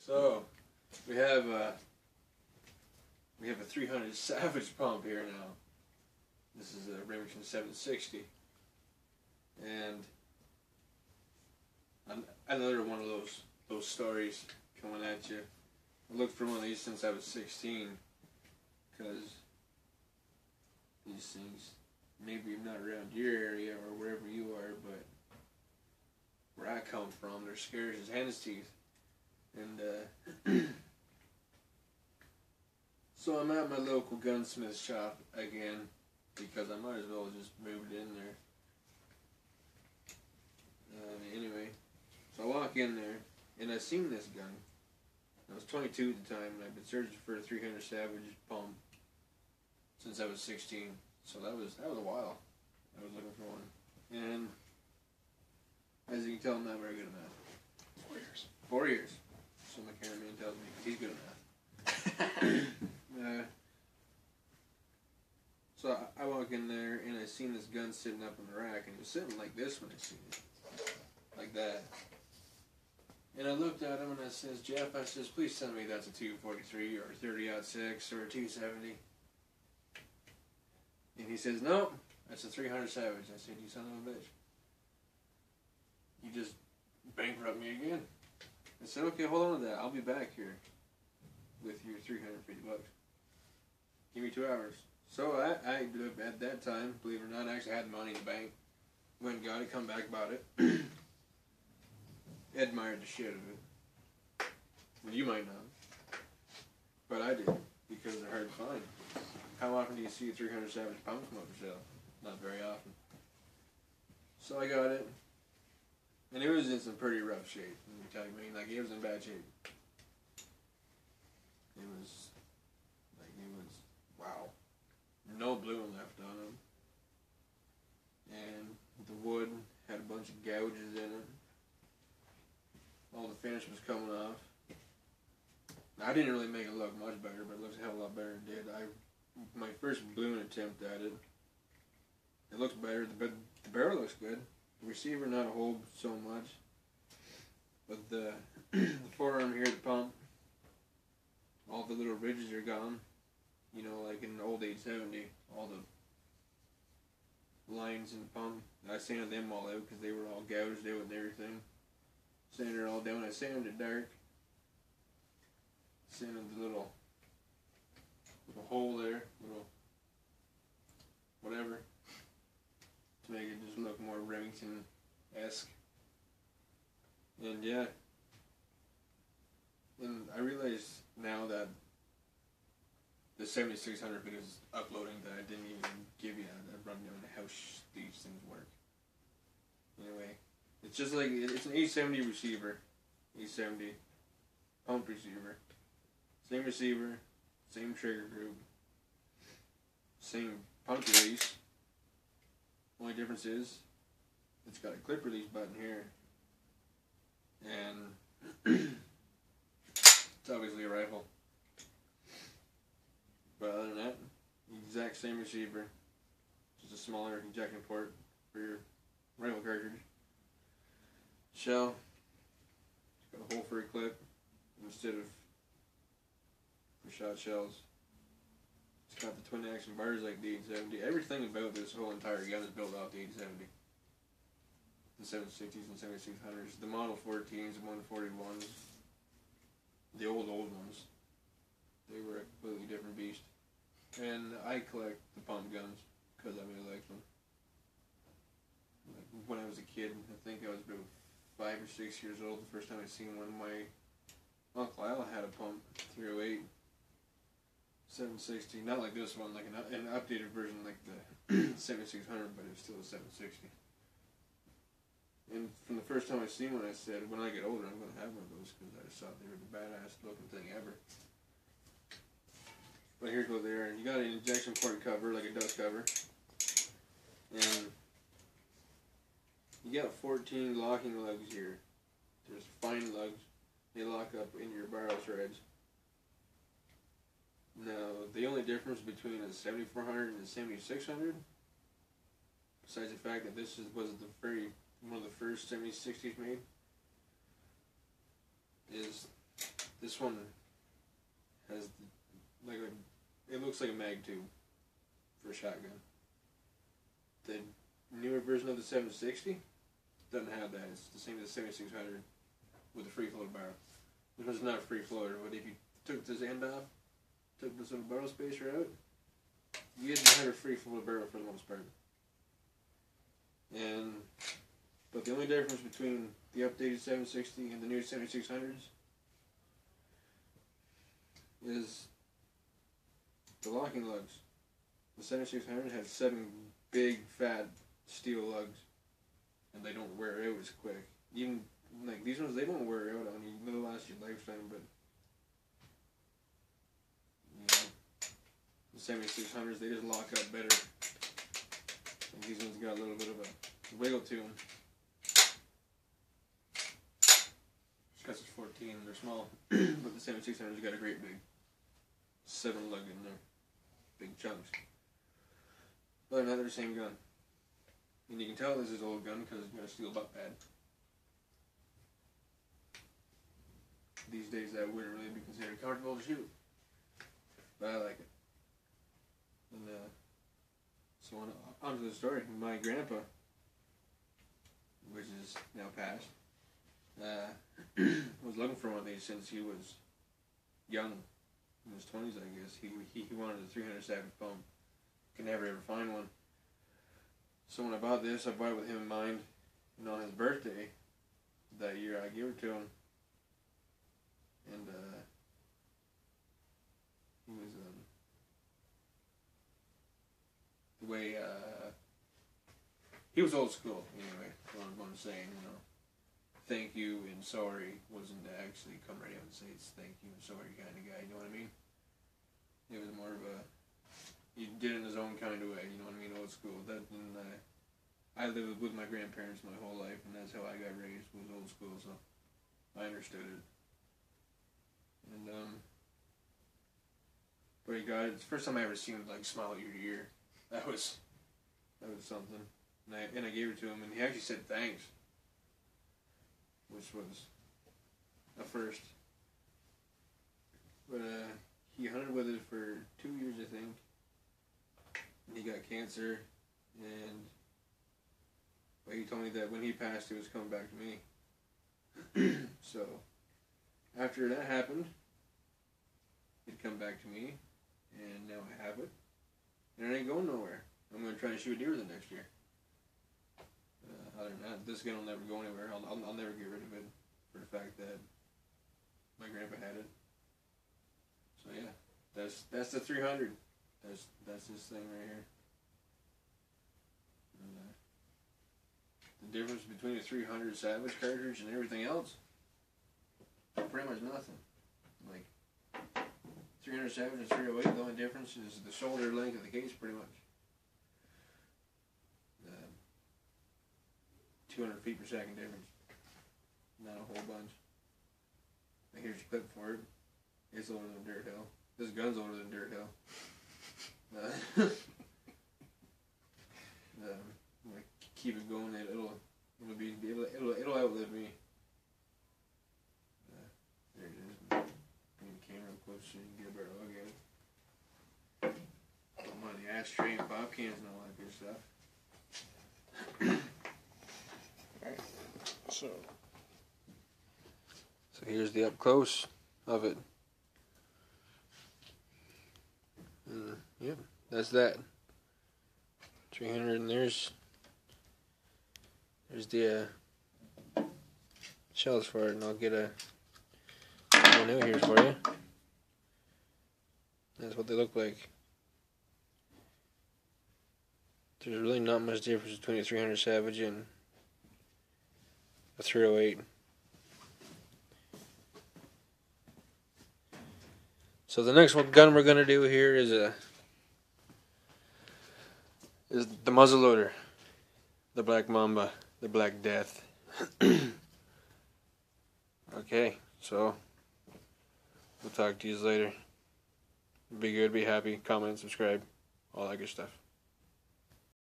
So we have a 300 Savage pump here now. This is a Remington 760, and another one of those stories coming at you. I looked for one of these since I was 16, because these things, maybe not around your area or wherever you are, but where I come from, they're scarce as hen's teeth. And so I'm at my local gunsmith shop again, because I might as well just move it in there. Anyway, so I walk in there, and I seen this gun. I was 22 at the time, and I've been searching for a 300 Savage pump since I was 16. So that was a while. I was looking for one, and as you can tell, I'm not very good at math. 4 years. 4 years. So my cameraman tells me, because he's good at math. So I walk in there, and I seen this gun sitting up on the rack, and it was sitting like this when I seen it, like that. And I looked at him, and I says, Jeff, I says, please tell me that's a 243 or a 30-06 or a 270. And he says, nope, that's a 300 Savage. I said, you son of a bitch. You just bankrupt me again. I said, okay, hold on to that. I'll be back here with your $350. Give me 2 hours. So I at that time, believe it or not, I actually had money in the bank. Went and got it, come back about it. Admired the shit of it. Well, you might not. But I did, because they're hard to find. How often do you see a 300 Savage pump come up for sale? Not very often. So I got it. And it was in some pretty rough shape. Let me tell you, I mean, like, it was in bad shape. It was, wow. No bloom left on it. And the wood had a bunch of gouges in it. All the finish was coming off. I didn't really make it look much better, but it looks a hell of a lot better than it did. My first balloon attempt at it, it looks better. The barrel looks good. The receiver, not a whole so much. But the forearm here, the pump, all the little ridges are gone. You know, like in the old 870, all the lines in the pump. I sanded them all out because they were all gouged out and everything. Sanded it all down. I sanded it dark. Sanded the little hole there, little whatever, to make it just look more Remington-esque. And yeah, and I realize now that the 7600 videos uploading that I didn't even give you a rundown of how these things work. Anyway, it's just like, it's an 870 receiver, 870 pump receiver, same receiver, same trigger group, same pump release. Only difference is it's got a clip release button here, and it's obviously a rifle. But other than that, exact same receiver, just a smaller ejection port for your rifle cartridge. Shell, it's got a hole for a clip instead of for shot shells. It's got the twin action bars like the 870. Everything about this whole entire gun is built off the 870. The 760s and 7600s, the Model 14s, the 141s, the old ones. They were a completely different beast. And I collect the pump guns because I really like them. Like when I was a kid, I think I was about 5 or 6 years old the first time I seen one. My Uncle Al had a pump 308 760, not like this one, like an updated version like the 7600, but it was still a 760. And from the first time I seen one, I said, when I get older, I'm going to have one of those, because I just thought they were the badass looking thing ever. But here's what they are. You got an injection port cover, like a dust cover. And you got 14 locking lugs here. There's fine lugs. They lock up in your barrel threads. Now, the only difference between a 7400 and a 7600, besides the fact that this was one of the first 7060s made, is This one has it looks like a mag tube for a shotgun. The newer version of the 760 doesn't have that. It's the same as the 7600 with a free floater barrel. This one's not a free floater, but if you took this end off, took this little barrel spacer out, you didn't have a free floater barrel for the most part. But the only difference between the updated 760 and the new 7600s is the locking lugs. The 7600 has 7 big, fat steel lugs, and they don't wear out as quick. Even like these ones, they don't wear out on you. They'll last your lifetime, but you know, the 7600s, they just lock up better. And these ones got a little bit of a wiggle to them. Because it's 14, they're small, but the 7600's got a great big 7 lug in there, big chunks. But another the same gun, and you can tell this is an old gun because it's got a steel butt pad. These days that wouldn't really be considered comfortable to shoot, but I like it. And so on to the story. My grandpa, which is now passed, was looking for one of these since he was young, in his 20s, I guess. He wanted a 300 Savage pump. Could never ever find one. So when I bought this, I bought it with him in mind. And on his birthday that year, I gave it to him. And he was the way he was old school anyway. What I'm saying, you know. Thank you and sorry wasn't to actually come right out and say it's thank you and sorry kind of guy, you know what I mean? It was more of a, he did it in his own kind of way, you know what I mean, old school. And I lived with my grandparents my whole life, and that's how I got raised, was old school, so I understood it. And, but he got it, it's the first time I ever seen him, like, smile ear to ear. That was something. And I gave it to him, and he actually said thanks, which was a first. But he hunted with it for 2 years, I think. And he got cancer, but he told me that when he passed, he was coming back to me. So after that happened, he'd come back to me, and now I have it. And it ain't going nowhere. I'm going to try and shoot deer the next year. Other than that, this gun will never go anywhere. I'll never get rid of it for the fact that my grandpa had it. So yeah, that's the 300. That's this thing right here. And, the difference between the 300 Savage cartridge and everything else, pretty much nothing. Like 300 Savage and 308, the only difference is the shoulder length of the case, pretty much. 200 feet per second difference. Not a whole bunch. Now here's your clip for it. It's older than Dirt Hill. This gun's older than Dirt Hill. I'm gonna keep it going. It'll outlive me. There it is. Bring the camera up close so you can get a better look at it. Put them on the ashtray and pop cans and all that good stuff. So here's the up close of it. Yep, that's that. 300, and there's the shells for it, and I'll get one out here for you. That's what they look like. There's really not much difference between a 300 Savage and a 308. So the next gun we're gonna do here is the muzzleloader, the Black Mamba, the Black Death. Okay, so we'll talk to you later. Be good, be happy, comment, subscribe, all that good stuff.